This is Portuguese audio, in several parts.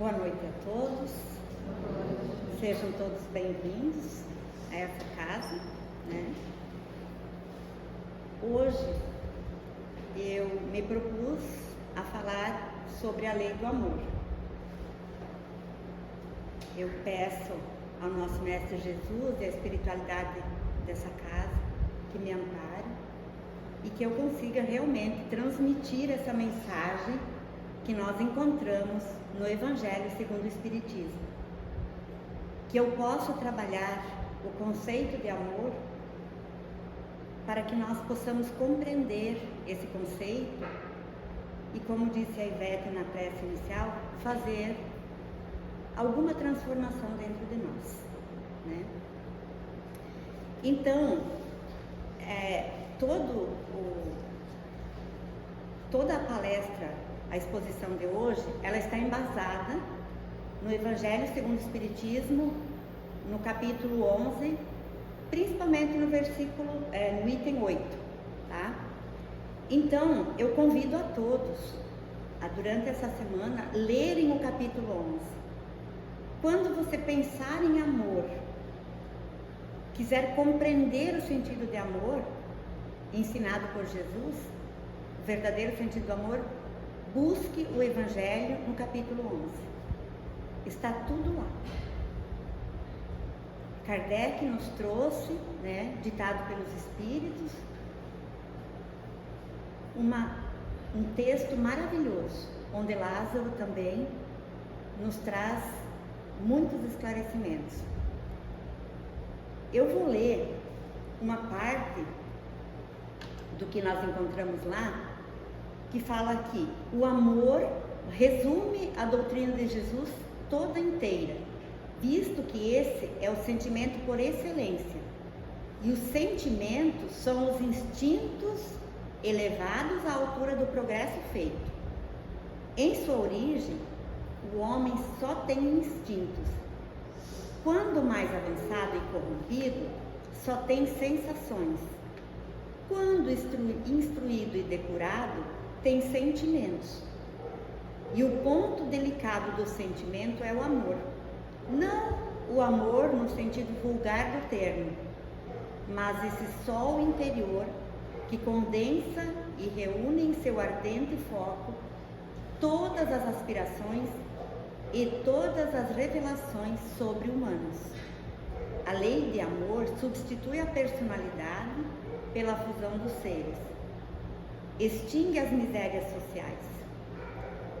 Boa noite a todos, sejam todos bem-vindos a essa casa, né? Hoje eu me propus a falar sobre a lei do amor. Eu peço ao nosso Mestre Jesus e à espiritualidade dessa casa que me ampare e que eu consiga realmente transmitir essa mensagem que nós encontramos no Evangelho segundo o Espiritismo. Que eu possa trabalhar o conceito de amor para que nós possamos compreender esse conceito e, como disse a Ivete na prece inicial, fazer alguma transformação dentro de nós, né? Então, toda a palestra, a exposição de hoje, ela está embasada no Evangelho segundo o Espiritismo, no capítulo 11, principalmente no versículo, no item 8, tá? Então, eu convido a todos a, durante essa semana, lerem o capítulo 11. Quando você pensar em amor, quiser compreender o sentido de amor, ensinado por Jesus, o verdadeiro sentido do amor, busque o Evangelho no capítulo 11. Está tudo lá. Kardec nos trouxe, né, ditado pelos Espíritos, um texto maravilhoso, onde Lázaro também nos traz muitos esclarecimentos. Eu vou ler uma parte do que nós encontramos lá, que fala aqui: o amor resume a doutrina de Jesus toda inteira, visto que esse é o sentimento por excelência, e os sentimentos são os instintos elevados à altura do progresso feito. Em sua origem, o homem só tem instintos. Quando mais avançado e corrompido, só tem sensações. Quando instruído e depurado, tem sentimentos. E o ponto delicado do sentimento é o amor. Não o amor no sentido vulgar do termo, mas esse sol interior que condensa e reúne em seu ardente foco todas as aspirações e todas as revelações sobre-humanas. A lei de amor substitui a personalidade pela fusão dos seres. Extingue as misérias sociais.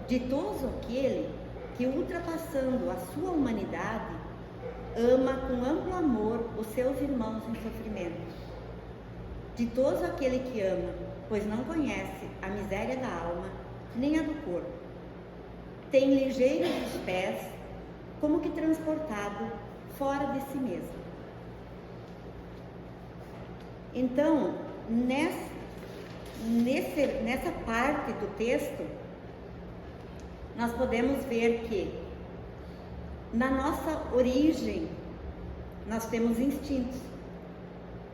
Ditoso aquele que, ultrapassando a sua humanidade, ama com amplo amor os seus irmãos em sofrimento. Ditoso aquele que ama, pois não conhece a miséria da alma, nem a do corpo. Tem ligeiros os pés, como que transportado fora de si mesmo. Então, nessa parte do texto, nós podemos ver que na nossa origem nós temos instintos.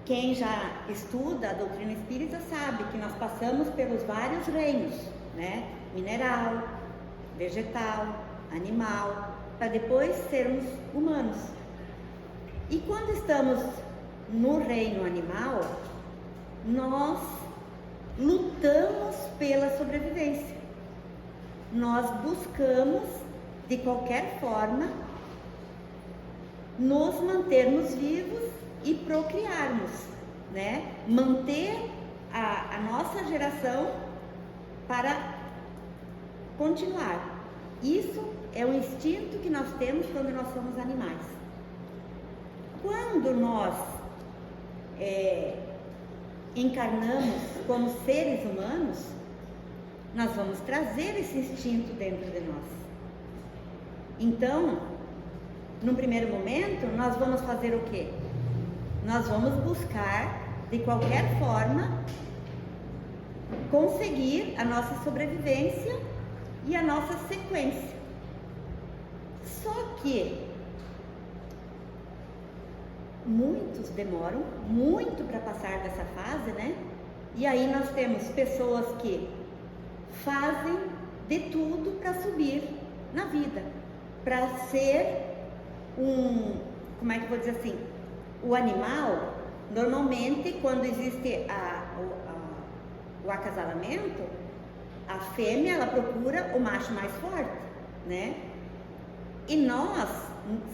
Quem já estuda a doutrina espírita sabe que nós passamos pelos vários reinos, né? Mineral, vegetal, animal, para depois sermos humanos. E quando estamos no reino animal, nós lutamos pela sobrevivência. Nós buscamos, de qualquer forma, nos mantermos vivos e procriarmos, né? Manter a nossa geração para continuar. Isso é o instinto que nós temos quando nós somos animais. Quando nós encarnamos como seres humanos, nós vamos trazer esse instinto dentro de nós. Então, no primeiro momento, nós vamos fazer o quê? Nós vamos buscar, de qualquer forma, conseguir a nossa sobrevivência e a nossa sequência. Só que muitos demoram muito para passar dessa fase, né? E aí nós temos pessoas que fazem de tudo para subir na vida, para ser como é que eu vou dizer assim, o animal, normalmente quando existe o acasalamento, a fêmea ela procura o macho mais forte, né? E nós,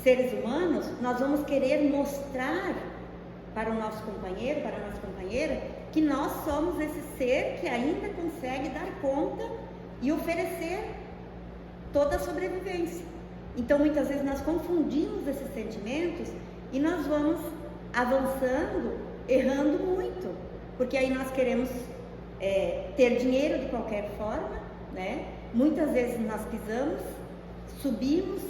seres humanos, nós vamos querer mostrar para o nosso companheiro, para a nossa companheira, que nós somos esse ser que ainda consegue dar conta e oferecer toda a sobrevivência. Então, muitas vezes nós confundimos esses sentimentos e nós vamos avançando, errando muito, porque aí nós queremos ter dinheiro de qualquer forma, né? Muitas vezes nós pisamos, subimos,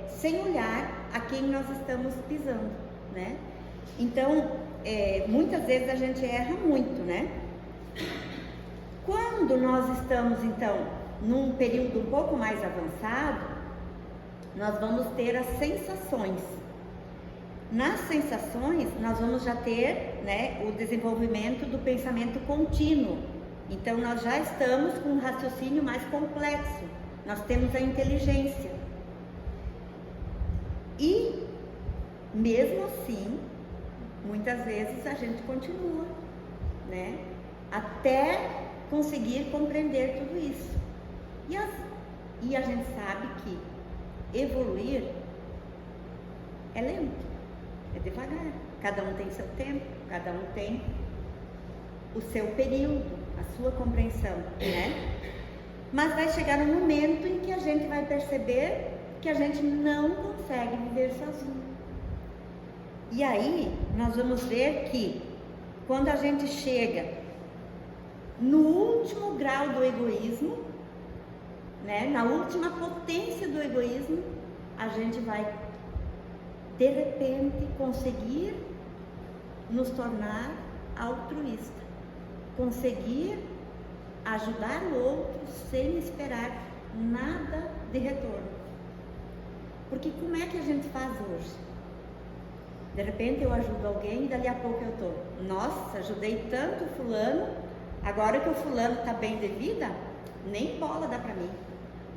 sem olhar a quem nós estamos pisando, né? Então, muitas vezes a gente erra muito, né? Quando nós estamos, então, num período um pouco mais avançado, nós vamos ter as sensações. Nas sensações, nós vamos já ter, né, o desenvolvimento do pensamento contínuo. Então, nós já estamos com um raciocínio mais complexo. Nós temos a inteligência. E, mesmo assim, muitas vezes a gente continua, né, até conseguir compreender tudo isso. E a gente sabe que evoluir é lento, é devagar. Cada um tem seu tempo, cada um tem o seu período, a sua compreensão, né? Mas vai chegar um momento em que a gente vai perceber que a gente não consegue viver sozinho. E aí nós vamos ver que quando a gente chega no último grau do egoísmo, né, na última potência do egoísmo, a gente vai de repente conseguir nos tornar altruísta, conseguir ajudar o outro sem esperar nada de retorno. Porque como é que a gente faz hoje? De repente eu ajudo alguém e dali a pouco eu tô, nossa, ajudei tanto o fulano, agora que o fulano tá bem de vida, nem bola dá pra mim.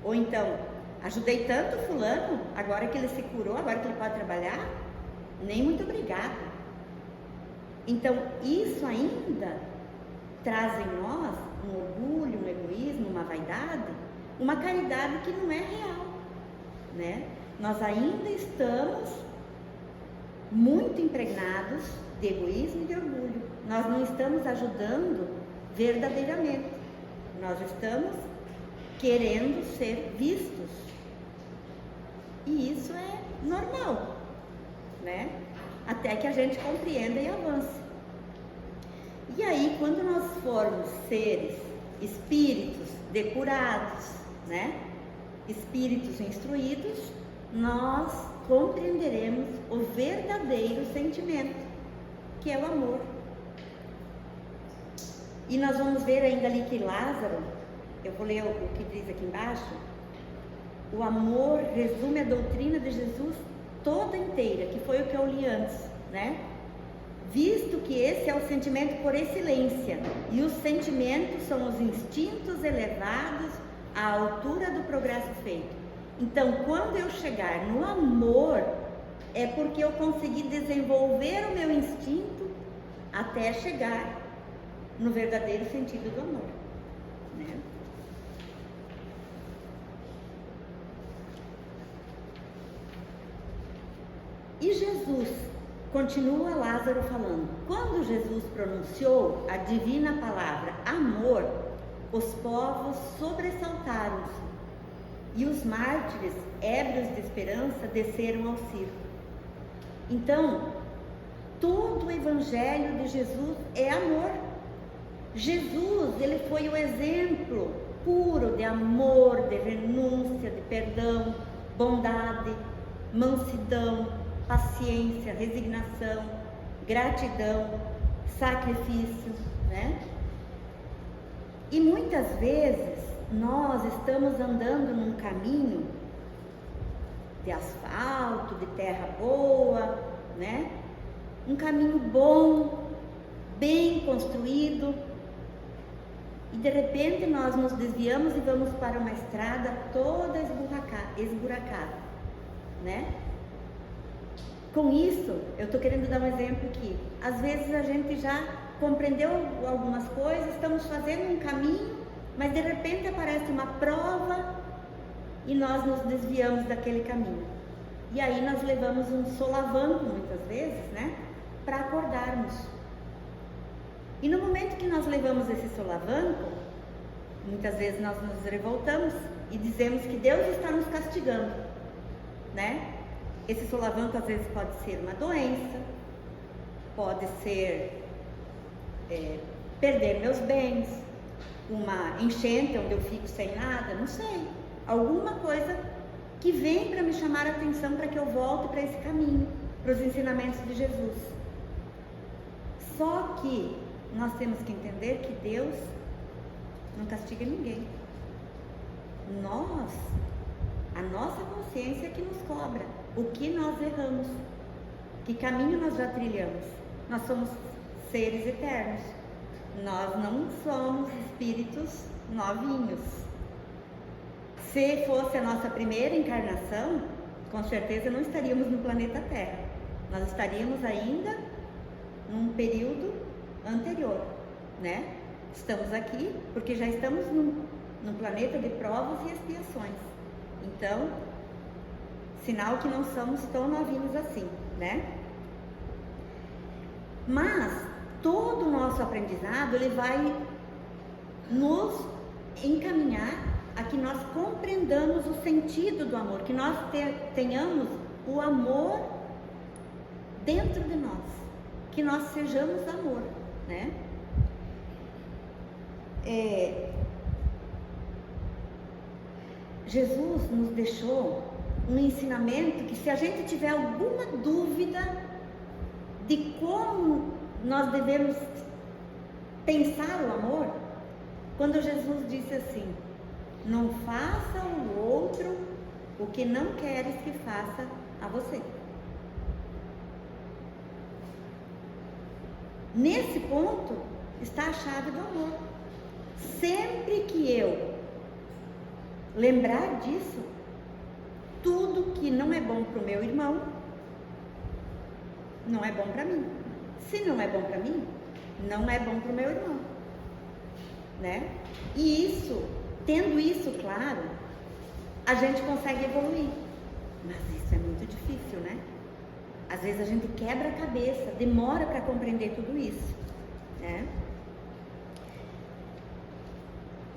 Ou então, ajudei tanto o fulano, agora que ele se curou, agora que ele pode trabalhar, nem muito obrigada. Então, isso ainda traz em nós um orgulho, um egoísmo, uma vaidade, uma caridade que não é real, né? Nós ainda estamos muito impregnados de egoísmo e de orgulho. Nós não estamos ajudando verdadeiramente. Nós estamos querendo ser vistos. E isso é normal, né? Até que a gente compreenda e avance. E aí, quando nós formos seres, espíritos depurados, né? Espíritos instruídos, nós compreenderemos o verdadeiro sentimento, que é o amor. E nós vamos ver ainda ali que Lázaro, eu vou ler o que diz aqui embaixo, o amor resume a doutrina de Jesus toda inteira, que foi o que eu li antes, né? Visto que esse é o sentimento por excelência, e os sentimentos são os instintos elevados à altura do progresso feito. Então, quando eu chegar no amor, é porque eu consegui desenvolver o meu instinto até chegar no verdadeiro sentido do amor, né? E Jesus, continua Lázaro falando, quando Jesus pronunciou a divina palavra amor, os povos sobressaltaram-se e os mártires, ébrios de esperança, desceram ao circo. Então, todo o evangelho de Jesus é amor. Jesus, ele foi o exemplo puro de amor, de renúncia, de perdão, bondade, mansidão, paciência, resignação, gratidão, sacrifício, né? E muitas vezes nós estamos andando num caminho de asfalto, de terra boa, né? Um caminho bom, bem construído, e de repente nós nos desviamos e vamos para uma estrada toda esburracada. esburacado, né? Com isso, eu estou querendo dar um exemplo aqui. Às vezes a gente já compreendeu algumas coisas, estamos fazendo um caminho, mas de repente aparece uma prova e nós nos desviamos daquele caminho. E aí nós levamos um solavanco muitas vezes, né? Para acordarmos. E no momento que nós levamos esse solavanco, muitas vezes nós nos revoltamos e dizemos que Deus está nos castigando, né? Esse solavanco às vezes pode ser uma doença, pode ser perder meus bens, uma enchente onde eu fico sem nada, não sei. Alguma coisa que vem para me chamar a atenção para que eu volte para esse caminho, para os ensinamentos de Jesus. Só que nós temos que entender que Deus não castiga ninguém. A nossa consciência é que nos cobra o que nós erramos, que caminho nós já trilhamos. Nós somos seres eternos, nós não somos espíritos novinhos. Se fosse a nossa primeira encarnação, com certeza não estaríamos no planeta Terra, nós estaríamos ainda num período anterior, né? Estamos aqui porque já estamos num planeta de provas e expiações. Então, sinal que não somos tão novinhos assim, né? Mas todo o nosso aprendizado, ele vai nos encaminhar a que nós compreendamos o sentido do amor, que nós tenhamos o amor dentro de nós, que nós sejamos amor, né? Jesus nos deixou um ensinamento que, se a gente tiver alguma dúvida de como nós devemos pensar o amor, quando Jesus disse assim: não faça ao outro o que não queres que faça a você. Nesse ponto está a chave do amor. Sempre que eu lembrar disso, tudo que não é bom para o meu irmão não é bom para mim. Se não é bom para mim, não é bom para o meu irmão, né? E isso, tendo isso claro, a gente consegue evoluir. Mas isso é muito difícil, né? Às vezes a gente quebra a cabeça, demora para compreender tudo isso, né?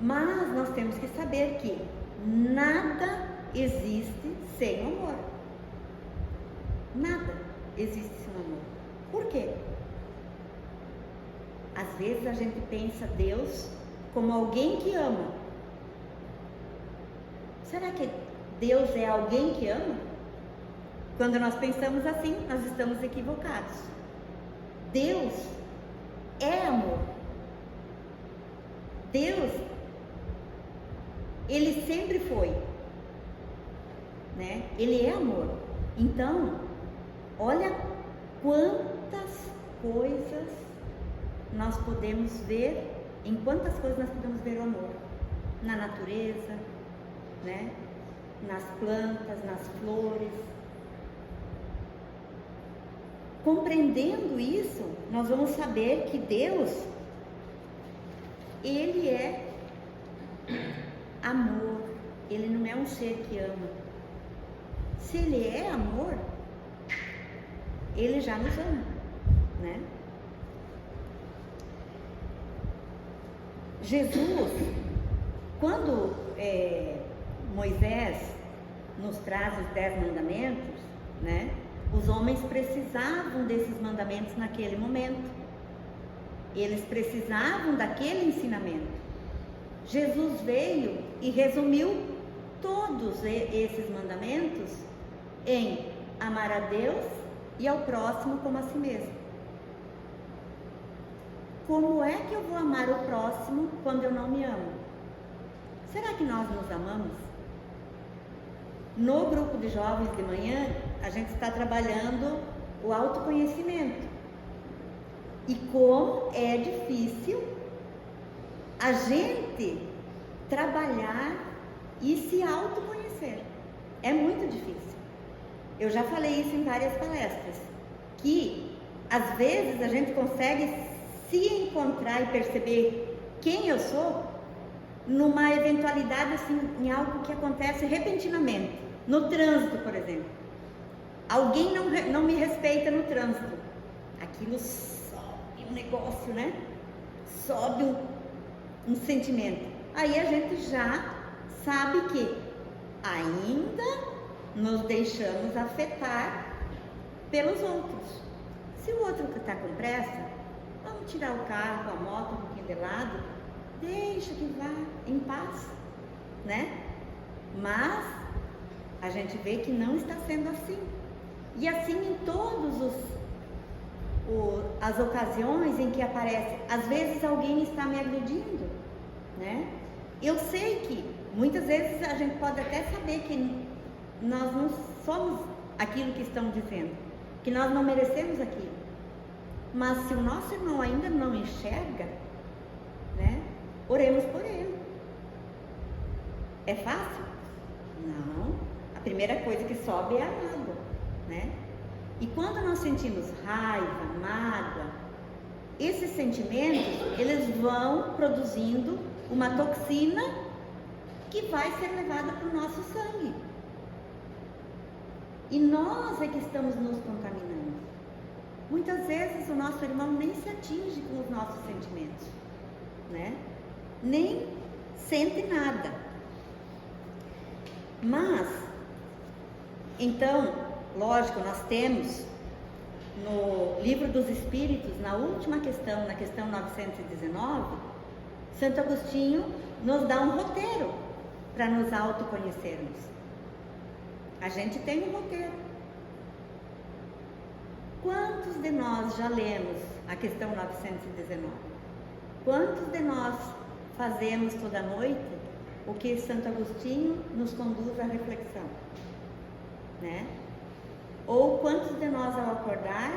Mas nós temos que saber que nada existe sem amor. Nada existe sem amor. Por quê? Às vezes a gente pensa Deus como alguém que ama. Será que Deus é alguém que ama? Quando nós pensamos assim, nós estamos equivocados. Deus é amor. Deus, Ele sempre foi, né? Ele é amor. Então, olha quantas coisas nós podemos ver, em quantas coisas nós podemos ver o amor. Na natureza, né? Nas plantas, nas flores. Compreendendo isso, nós vamos saber que Deus, Ele é amor. Ele não é um ser que ama. Se Ele é amor, Ele já nos ama, né? Jesus, quando Moisés nos traz os 10 mandamentos, né? Os homens precisavam desses mandamentos naquele momento. Eles precisavam daquele ensinamento. Jesus veio e resumiu todos esses mandamentos em amar a Deus e ao próximo como a si mesmo. Como é que eu vou amar o próximo quando eu não me amo? Será que nós nos amamos? No grupo de jovens de manhã, a gente está trabalhando o autoconhecimento. E como é difícil a gente trabalhar e se autoconhecer. É muito difícil. Eu já falei isso em várias palestras, que às vezes a gente consegue se encontrar e perceber quem eu sou numa eventualidade, assim, em algo que acontece repentinamente. No trânsito, por exemplo. Alguém não me respeita no trânsito. Aquilo sobe um negócio, né? Sobe um sentimento. Aí a gente já sabe que ainda nos deixamos afetar pelos outros. Se o outro está com pressa, vamos tirar o carro, a moto um pouquinho de lado, deixa que vá em paz, né? Mas a gente vê que não está sendo assim. E assim em todas as ocasiões em que aparece, às vezes alguém está me agredindo, né? Eu sei que muitas vezes a gente pode até saber que nós não somos aquilo que estão dizendo, que nós não merecemos aquilo. Mas se o nosso irmão ainda não enxerga, né? Oremos por ele. É fácil? Não. A primeira coisa que sobe é a água, né? E quando nós sentimos raiva, mágoa, esses sentimentos, eles vão produzindo uma toxina que vai ser levada para o nosso sangue. E nós é que estamos nos contaminando. Muitas vezes o nosso irmão nem se atinge com os nossos sentimentos, né? Nem sente nada. Mas, então, lógico, nós temos no Livro dos Espíritos, na última questão, na questão 919, Santo Agostinho nos dá um roteiro para nos autoconhecermos. A gente tem um roteiro. Quantos de nós já lemos a questão 919? Quantos de nós fazemos toda noite o que Santo Agostinho nos conduz à reflexão, né? Ou quantos de nós ao acordar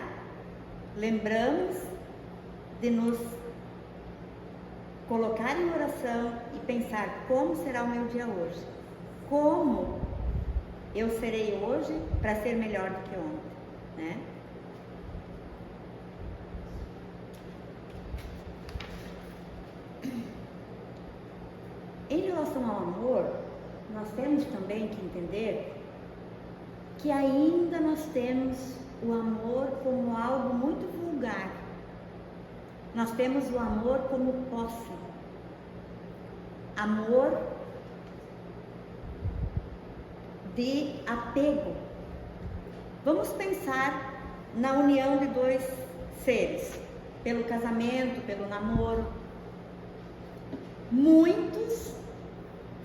lembramos de nos colocar em oração e pensar como será o meu dia hoje? Como eu serei hoje para ser melhor do que ontem, né? Em relação ao amor, nós temos também que entender que ainda nós temos o amor como algo muito vulgar. Nós temos o amor como posse. Amor de apego. Vamos pensar na união de dois seres, pelo casamento, pelo namoro. Muitos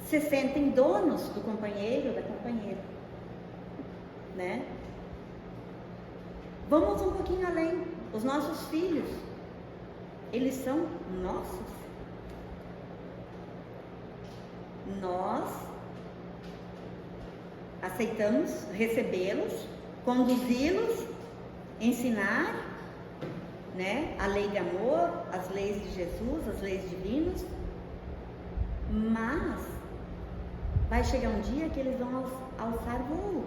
se sentem donos do companheiro ou da companheira, né? Vamos um pouquinho além. Os nossos filhos, eles são nossos. Nós aceitamos recebê-los, conduzi-los, ensinar, né, a lei de amor, as leis de Jesus, as leis divinas, mas vai chegar um dia que eles vão alçar voo,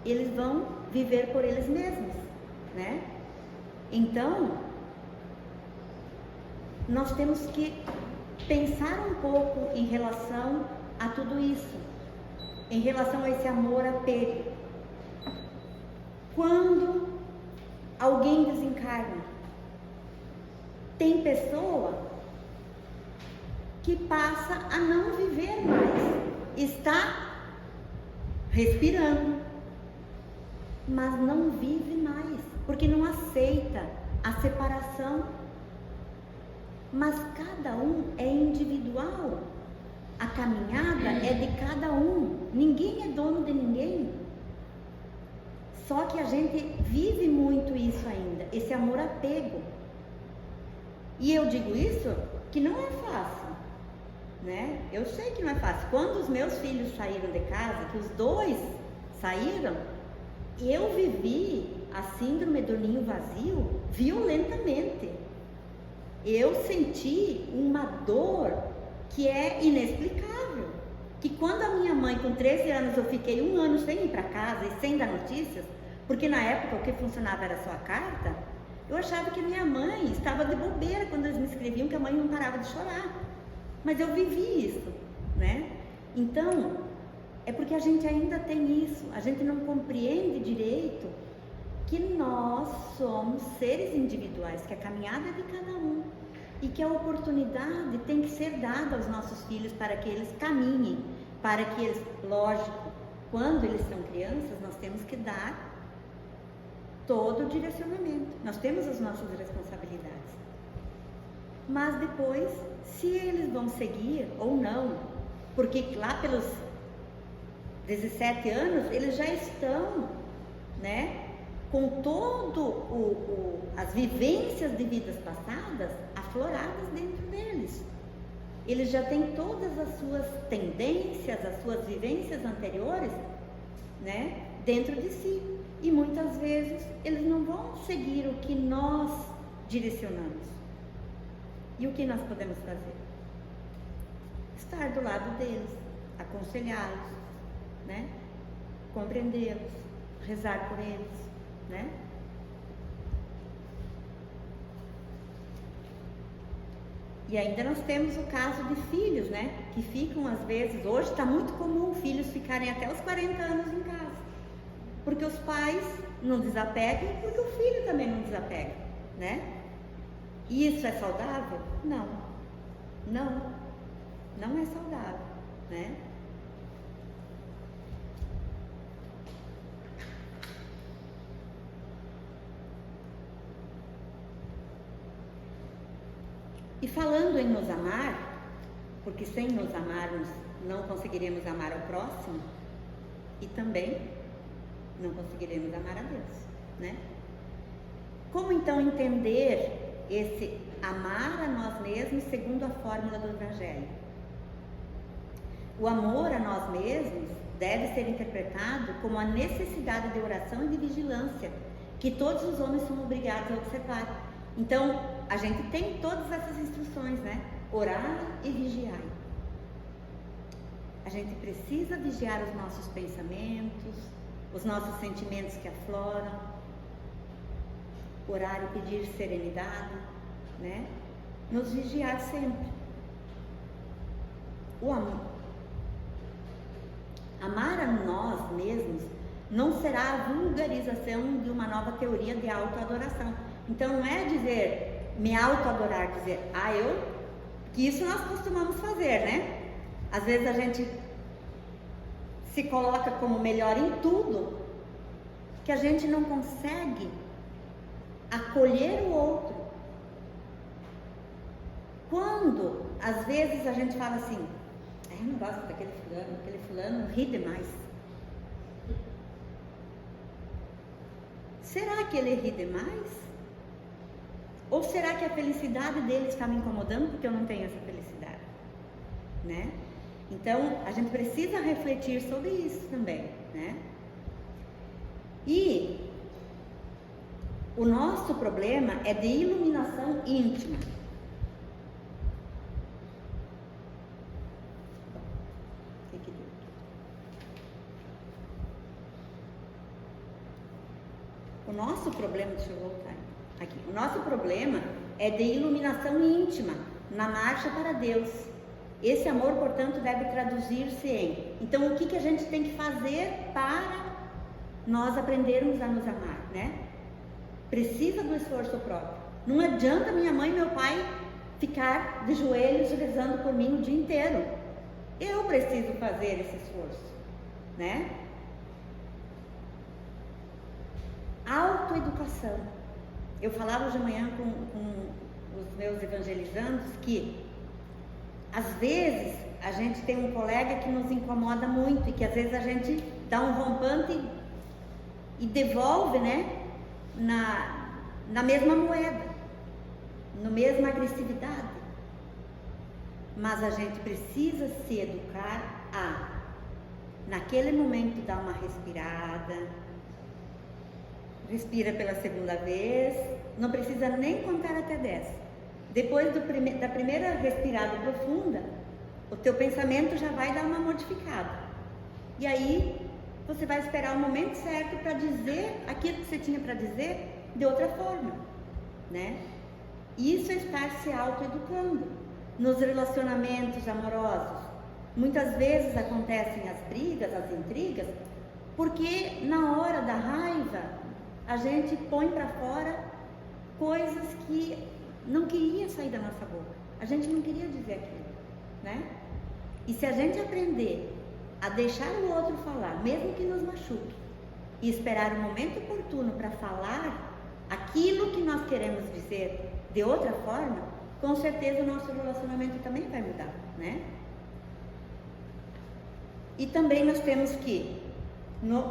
eles vão viver por eles mesmos, né? Então, nós temos que pensar um pouco em relação a tudo isso, em relação a esse amor apego. Quando alguém desencarna, tem pessoa que passa a não viver mais, está respirando, mas não vive mais, porque não aceita a separação. Mas cada um é individual, a caminhada é de cada um, ninguém é dono de ninguém. Só que a gente vive muito isso ainda, esse amor apego. E eu digo isso que não é fácil, né? Eu sei que não é fácil. Quando os meus filhos saíram de casa, que os dois saíram, eu vivi a síndrome do ninho vazio violentamente. Eu senti uma dor que é inexplicável, que quando a minha mãe, com 13 anos, eu fiquei 1 ano sem ir para casa e sem dar notícias, porque na época o que funcionava era só a carta, eu achava que minha mãe estava de bobeira quando eles me escreviam, que a mãe não parava de chorar. Mas eu vivi isso, né? Então, é porque a gente ainda tem isso, a gente não compreende direito que nós somos seres individuais, que a caminhada é de cada um e que a oportunidade tem que ser dada aos nossos filhos para que eles caminhem, para que eles, lógico, quando eles são crianças, nós temos que dar todo o direcionamento, nós temos as nossas responsabilidades, mas depois, se eles vão seguir ou não, porque lá pelos 17 anos, eles já estão, né, com todo as vivências de vidas passadas afloradas dentro deles. Eles já têm todas as suas tendências, as suas vivências anteriores, né, dentro de si. E muitas vezes eles não vão seguir o que nós direcionamos. E o que nós podemos fazer? Estar do lado deles, aconselhá-los, né? Compreendê-los, rezar por eles, né? E ainda nós temos o caso de filhos, né? Que ficam às vezes, hoje está muito comum filhos ficarem até os 40 anos em casa, porque os pais não desapegam, porque o filho também não desapega, né? E isso é saudável? Não, não é saudável, né? E falando em nos amar, porque sem nos amarmos não conseguiremos amar ao próximo e também não conseguiremos amar a Deus, né? Como então entender esse amar a nós mesmos segundo a fórmula do Evangelho? O amor a nós mesmos deve ser interpretado como a necessidade de oração e de vigilância que todos os homens são obrigados a observar. Então, a gente tem todas essas instruções, né? Orar e vigiar. A gente precisa vigiar os nossos pensamentos, os nossos sentimentos que afloram, orar e pedir serenidade, né? Nos vigiar sempre. O amor. Amar a nós mesmos não será a vulgarização de uma nova teoria de autoadoração. Então não é dizer, me autoadorar, dizer, que isso nós costumamos fazer, né? Às vezes a gente se coloca como melhor em tudo, que a gente não consegue acolher o outro. Quando, às vezes, a gente fala assim, eu não gosto daquele fulano ri demais. Será que ele ri demais? Ou será que a felicidade dele está me incomodando porque eu não tenho essa felicidade, né? Então, a gente precisa refletir sobre isso também, né? E o nosso problema é de iluminação íntima. O nosso problema, deixa eu voltar aqui. O nosso problema é de iluminação íntima, na marcha para Deus. Esse amor, portanto, deve traduzir-se em... Então, o que a gente tem que fazer para nós aprendermos a nos amar, né? Precisa do esforço próprio. Não adianta minha mãe e meu pai ficar de joelhos rezando por mim o dia inteiro. Eu preciso fazer esse esforço, né? Autoeducação. Eu falava hoje de manhã com os meus evangelizandos que às vezes a gente tem um colega que nos incomoda muito e que às vezes a gente dá um rompante e devolve, né, na mesma moeda, na mesma agressividade. Mas a gente precisa se educar a, naquele momento, dar uma respirada, respira pela segunda vez, não precisa nem contar até 10. Depois da primeira respirada profunda, o teu pensamento já vai dar uma modificada. E aí você vai esperar o momento certo para dizer aquilo que você tinha para dizer de outra forma, né? Isso é estar se autoeducando. Nos relacionamentos amorosos, muitas vezes acontecem as brigas, as intrigas, porque na hora da raiva a gente põe para fora coisas que não queria sair da nossa boca. A gente não queria dizer aquilo, né? E se a gente aprender a deixar o outro falar, mesmo que nos machuque, e esperar o momento oportuno para falar aquilo que nós queremos dizer de outra forma, com certeza o nosso relacionamento também vai mudar, né? E também nós temos que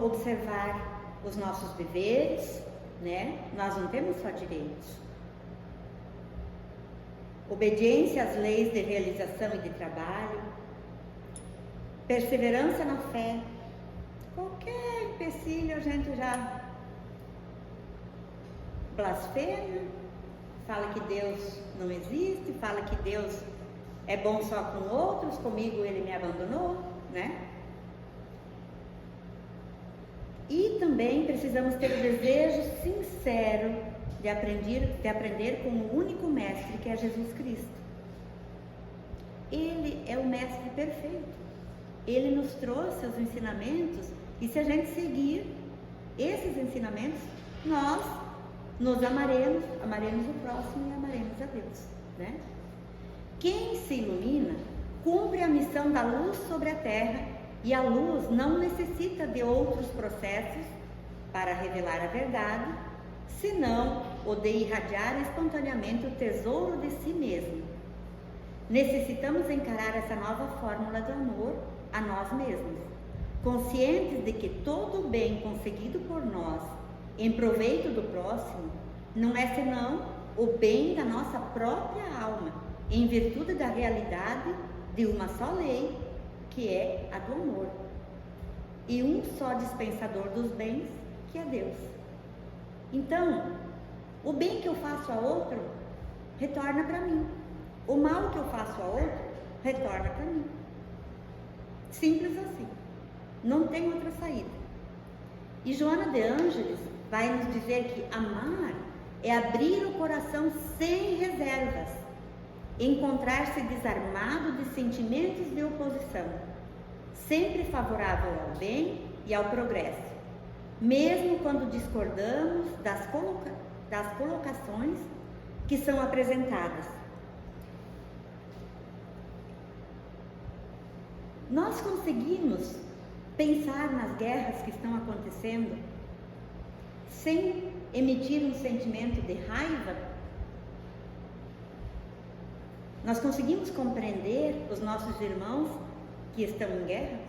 observar os nossos deveres, né? Nós não temos só direitos. Obediência às leis de realização e de trabalho, perseverança na fé. Qualquer empecilho a gente já blasfema, fala que Deus não existe, fala que Deus é bom só com outros, comigo ele me abandonou, né? E também precisamos ter o desejo sincero de aprender com o único mestre, que é Jesus Cristo. Ele é o mestre perfeito. Ele nos trouxe os ensinamentos, e se a gente seguir esses ensinamentos, nós nos amaremos o próximo e amaremos a Deus, né? Quem se ilumina cumpre a missão da luz sobre a terra, e a luz não necessita de outros processos para revelar a verdade, senão o de irradiar espontaneamente o tesouro de si mesmo. Necessitamos encarar essa nova fórmula do amor a nós mesmos, conscientes de que todo o bem conseguido por nós em proveito do próximo não é senão o bem da nossa própria alma, em virtude da realidade de uma só lei, que é a do amor, e um só dispensador dos bens, que é Deus. Então, o bem que eu faço a outro retorna para mim, o mal que eu faço a outro retorna para mim. Simples assim, não tem outra saída. E Joana de Ângeles vai nos dizer que amar é abrir o coração sem reservas, encontrar-se desarmado de sentimentos de oposição, sempre favorável ao bem e ao progresso, mesmo quando discordamos das colocações que são apresentadas. Nós conseguimos pensar nas guerras que estão acontecendo sem emitir um sentimento de raiva? Nós conseguimos compreender os nossos irmãos que estão em guerra?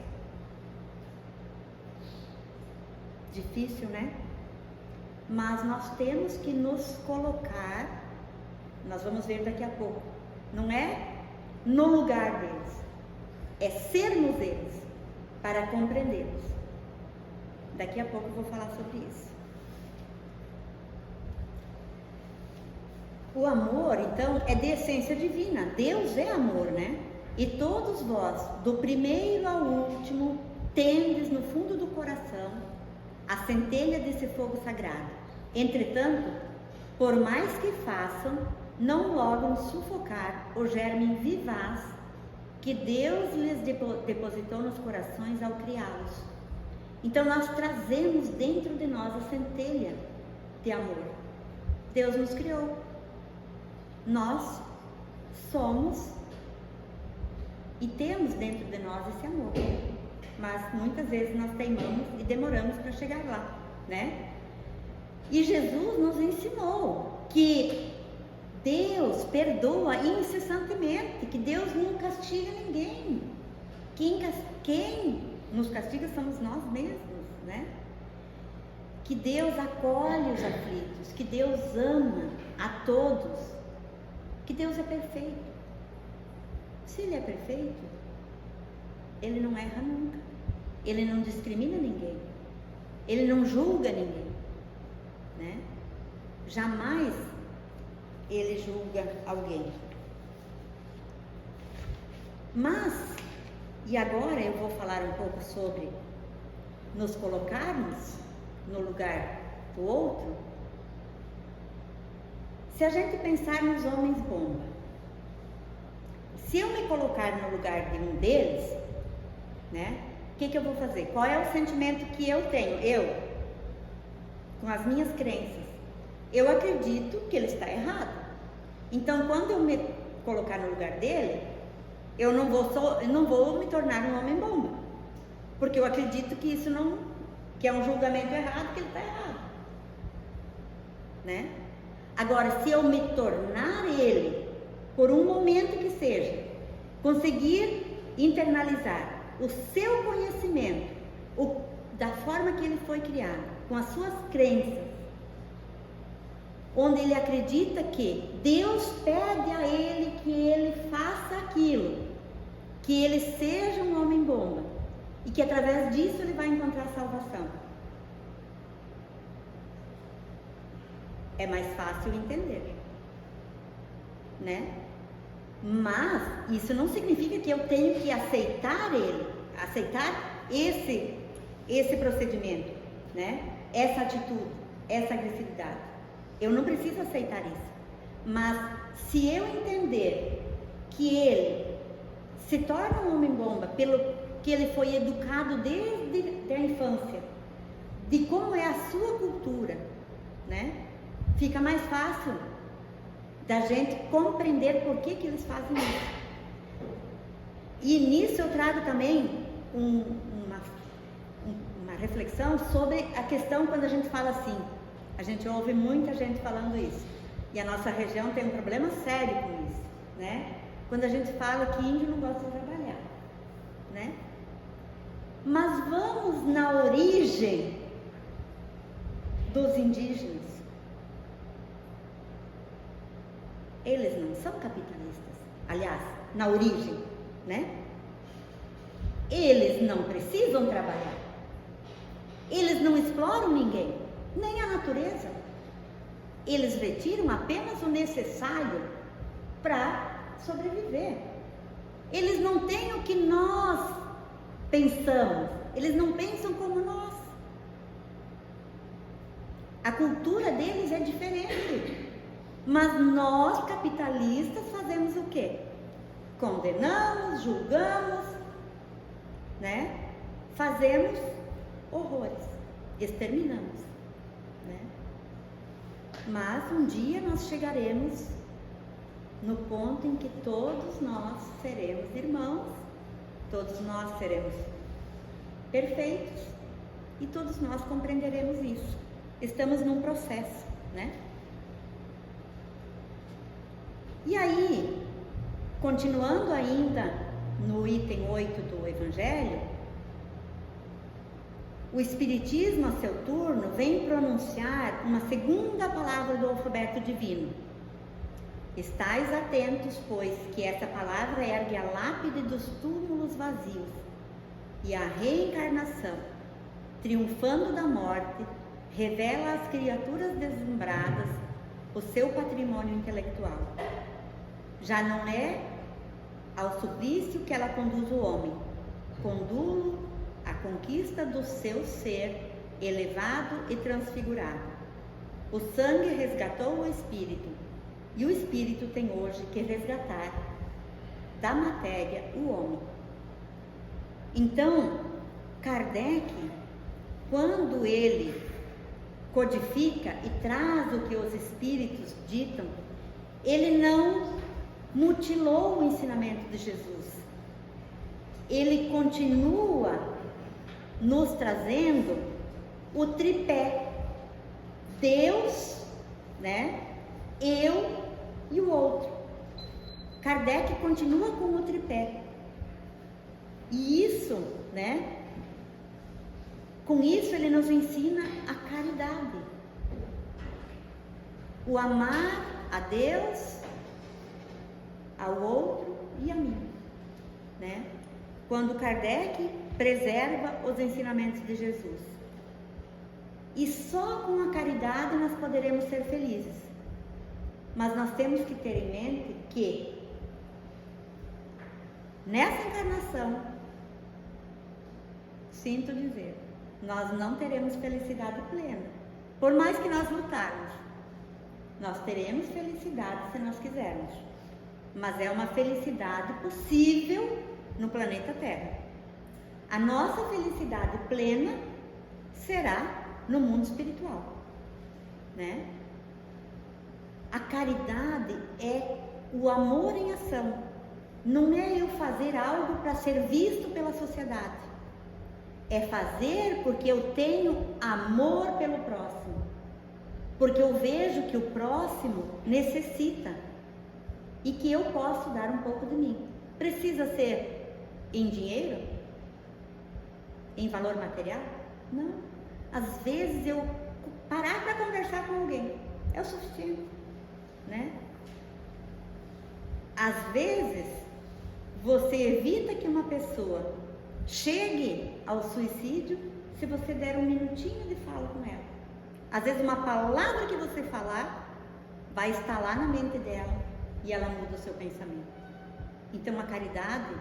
Difícil, né? Mas nós temos que nos colocar, nós vamos ver daqui a pouco, não é no lugar deles, é sermos eles para compreendê-los. Daqui a pouco eu vou falar sobre isso. O amor, então, é de essência divina. Deus é amor, né? E todos vós, do primeiro ao último, tendes no fundo do coração a centelha desse fogo sagrado. Entretanto, por mais que façam, não logram sufocar o germe vivaz que Deus lhes depositou nos corações ao criá-los. Então nós trazemos dentro de nós a centelha de amor. Deus nos criou. Nós somos e temos dentro de nós esse amor, mas muitas vezes nós teimamos e demoramos para chegar lá, né? E Jesus nos ensinou que Deus perdoa incessantemente, que Deus não castiga ninguém. Quem nos castiga somos nós mesmos, né? Que Deus acolhe os aflitos, que Deus ama a todos, que Deus é perfeito. Se Ele é perfeito, Ele não erra nunca, Ele não discrimina ninguém, Ele não julga ninguém, né? Jamais Ele julga alguém. Mas, e agora eu vou falar um pouco sobre nos colocarmos no lugar do outro. Se a gente pensar nos homens bomba, se eu me colocar no lugar de um deles, né? O que eu vou fazer? Qual é o sentimento que eu tenho? Eu, com as minhas crenças, eu acredito que ele está errado. Então, quando eu me colocar no lugar dele, eu não vou me tornar um homem bomba, porque eu acredito que isso não, que é um julgamento errado, que ele está errado, né? Agora, se eu me tornar ele, por um momento que seja, conseguir internalizar o seu conhecimento, da forma que ele foi criado, com as suas crenças, onde ele acredita que Deus pede a ele que ele faça aquilo, que ele seja um homem bomba, e que através disso ele vai encontrar salvação. É mais fácil entender, né? Mas isso não significa que eu tenho que aceitar esse procedimento, né? Essa atitude, essa agressividade. Eu não preciso aceitar isso. Mas se eu entender que ele se torna um homem bomba pelo que ele foi educado desde a infância, de como é a sua cultura, né? Fica mais fácil da gente compreender por que eles fazem isso. E nisso eu trago também uma reflexão sobre a questão quando a gente fala assim. A gente ouve muita gente falando isso. E a nossa região tem um problema sério com isso, né? Quando a gente fala que índio não gosta de trabalhar, né? Mas vamos na origem dos indígenas. Eles não são capitalistas. Aliás, na origem, né? Eles não precisam trabalhar. Eles não exploram ninguém, nem a natureza. Eles retiram apenas o necessário para sobreviver. Eles não têm o que nós pensamos. Eles não pensam como nós. A cultura deles é diferente. Mas nós, capitalistas, fazemos o quê? Condenamos, julgamos, né? Fazemos horrores, exterminamos, né? Mas um dia nós chegaremos no ponto em que todos nós seremos irmãos, todos nós seremos perfeitos e todos nós compreenderemos isso. Estamos num processo, né? E aí, continuando ainda no item 8 do Evangelho, o Espiritismo, a seu turno, vem pronunciar uma segunda palavra do alfabeto divino. Estais atentos, pois, que essa palavra ergue a lápide dos túmulos vazios e a reencarnação, triunfando da morte, revela às criaturas deslumbradas o seu patrimônio intelectual. Já não é ao suplício que ela conduz o homem, conduzo à conquista do seu ser elevado e transfigurado. O sangue resgatou o espírito, e o espírito tem hoje que resgatar da matéria o homem. Então, Kardec, quando ele codifica e traz o que os espíritos ditam, ele não mutilou o ensinamento de Jesus. Ele continua nos trazendo o tripé: Deus, né? Eu e o outro. Kardec continua com o tripé. E isso, né? Com isso ele nos ensina a caridade. O amar a Deus, ao outro e a mim, né? Quando Kardec preserva os ensinamentos de Jesus. E só com a caridade nós poderemos ser felizes. Mas nós temos que ter em mente que nessa encarnação, sinto dizer, nós não teremos felicidade plena. Por mais que nós lutarmos, nós teremos felicidade se nós quisermos. Mas é uma felicidade possível no planeta Terra. A nossa felicidade plena será no mundo espiritual, né? A caridade é o amor em ação. Não é eu fazer algo para ser visto pela sociedade. É fazer porque eu tenho amor pelo próximo. Porque eu vejo que o próximo necessita e que eu posso dar um pouco de mim. Precisa ser em dinheiro? Em valor material? Não. Às vezes eu parar para conversar com alguém é o suficiente, né? Às vezes você evita que uma pessoa chegue ao suicídio se você der um minutinho de fala com ela. Às vezes uma palavra que você falar vai estar lá na mente dela e ela muda o seu pensamento. Então a caridade,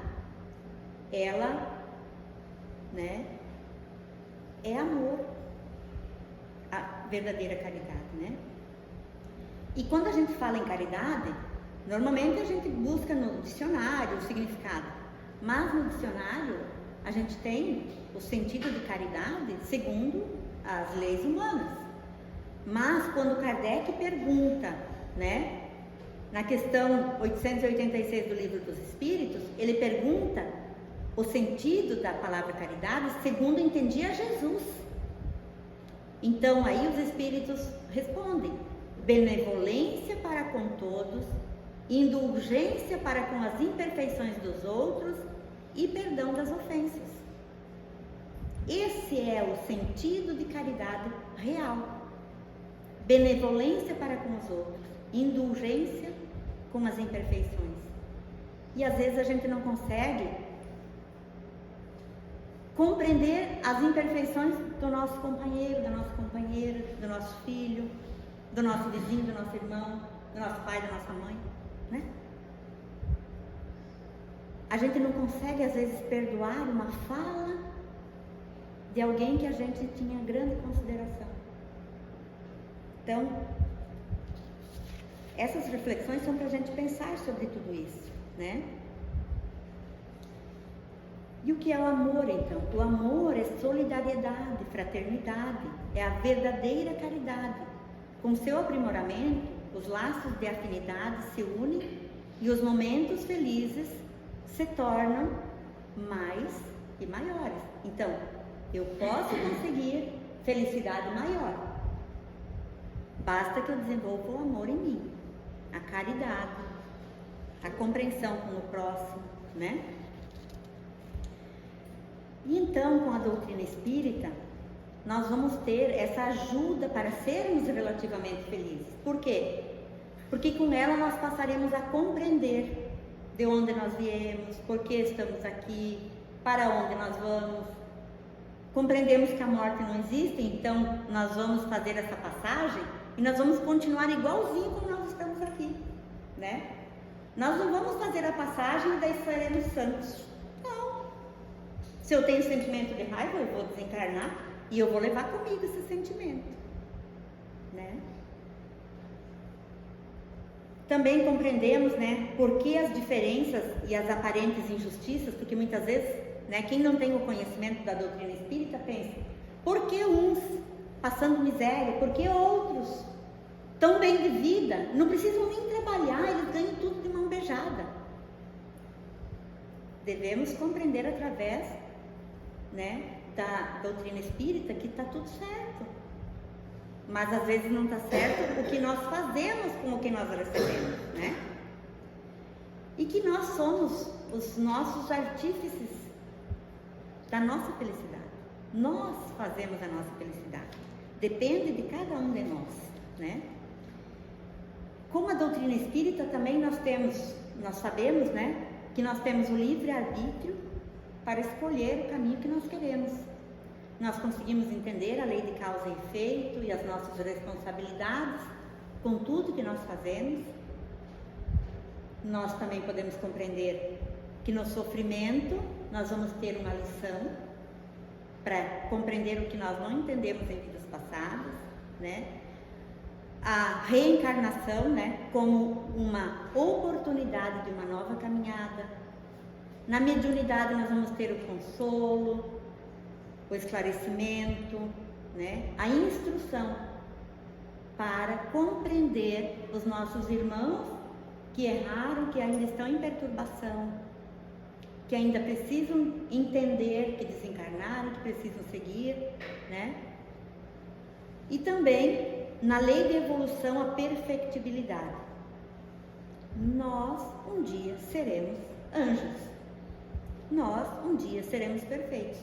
ela, né, é amor, a verdadeira caridade, né? E quando a gente fala em caridade, normalmente a gente busca no dicionário o significado, mas no dicionário a gente tem o sentido de caridade segundo as leis humanas. Mas quando Kardec pergunta, né, na questão 886 do Livro dos Espíritos, ele pergunta o sentido da palavra caridade segundo entendia Jesus. Então aí os Espíritos respondem: benevolência para com todos, indulgência para com as imperfeições dos outros e perdão das ofensas. Esse é o sentido de caridade real. Benevolência para com os outros, indulgência com as imperfeições. E às vezes a gente não consegue compreender as imperfeições do nosso companheiro, da nossa companheira, do nosso filho, do nosso vizinho, do nosso irmão, do nosso pai, da nossa mãe, né? A gente não consegue às vezes perdoar uma fala de alguém que a gente tinha grande consideração. Então, essas reflexões são para a gente pensar sobre tudo isso, né? E o que é o amor, então? O amor é solidariedade, fraternidade, é a verdadeira caridade. Com seu aprimoramento, os laços de afinidade se unem e os momentos felizes se tornam mais e maiores. Então, eu posso conseguir felicidade maior. Basta que eu desenvolva o amor em mim, a caridade, a compreensão com o próximo, né? E então, com a doutrina espírita, nós vamos ter essa ajuda para sermos relativamente felizes. Por quê? Porque com ela nós passaremos a compreender de onde nós viemos, por que estamos aqui, para onde nós vamos. Compreendemos que a morte não existe, então nós vamos fazer essa passagem e nós vamos continuar igualzinho como nós estamos aqui, né? Nós não vamos fazer a passagem e daí seremos santos. Não. Se eu tenho sentimento de raiva, eu vou desencarnar e eu vou levar comigo esse sentimento, né? Também compreendemos, né, por que as diferenças e as aparentes injustiças, porque muitas vezes, né, quem não tem o conhecimento da doutrina espírita pensa: por que uns passando miséria, por que outros tão bem de vida, não precisam nem trabalhar, eles ganham tudo de mão beijada? Devemos compreender através, né, da doutrina espírita que está tudo certo, mas às vezes não está certo o que nós fazemos com o que nós recebemos, né? E que nós somos os nossos artífices da nossa felicidade. Nós fazemos a nossa felicidade. Depende de cada um de nós, né? Como a doutrina espírita também nós sabemos, né, que nós temos o livre-arbítrio para escolher o caminho que nós queremos. Nós conseguimos entender a lei de causa e efeito e as nossas responsabilidades com tudo que nós fazemos. Nós também podemos compreender que no sofrimento nós vamos ter uma lição para compreender o que nós não entendemos em vidas passadas, né? A reencarnação, né, como uma oportunidade de uma nova caminhada. Na mediunidade nós vamos ter o consolo, o esclarecimento, né, a instrução para compreender os nossos irmãos que erraram, que ainda estão em perturbação, que ainda precisam entender que desencarnaram, que precisam seguir, né? E também na lei de evolução, a perfectibilidade. Nós um dia seremos anjos. Nós um dia seremos perfeitos.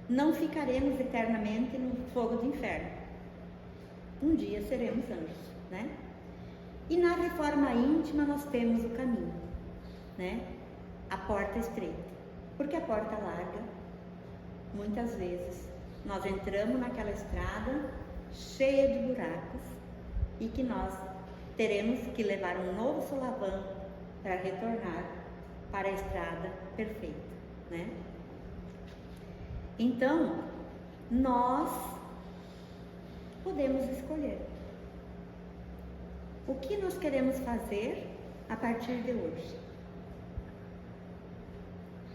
Não ficaremos eternamente no fogo do inferno. Um dia seremos anjos, né? E na reforma íntima nós temos o caminho, né? A porta estreita. Porque a porta larga, muitas vezes, nós entramos naquela estrada cheia de buracos e que nós teremos que levar um novo solavanco para retornar para a estrada perfeita, né? Então, nós podemos escolher o que nós queremos fazer a partir de hoje.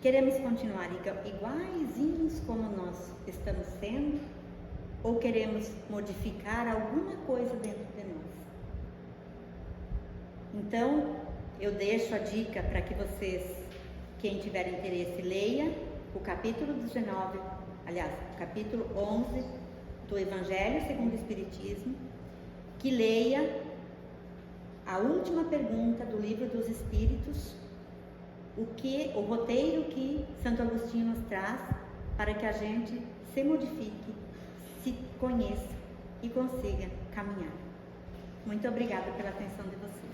Queremos continuar iguaizinhos como nós estamos sendo, ou queremos modificar alguma coisa dentro de nós? Então, eu deixo a dica para que vocês, quem tiver interesse, leia o capítulo 19, aliás, o capítulo 11 do Evangelho segundo o Espiritismo, que leia a última pergunta do Livro dos Espíritos, o roteiro que Santo Agostinho nos traz para que a gente se modifique, se conheça e consiga caminhar. Muito obrigada pela atenção de vocês.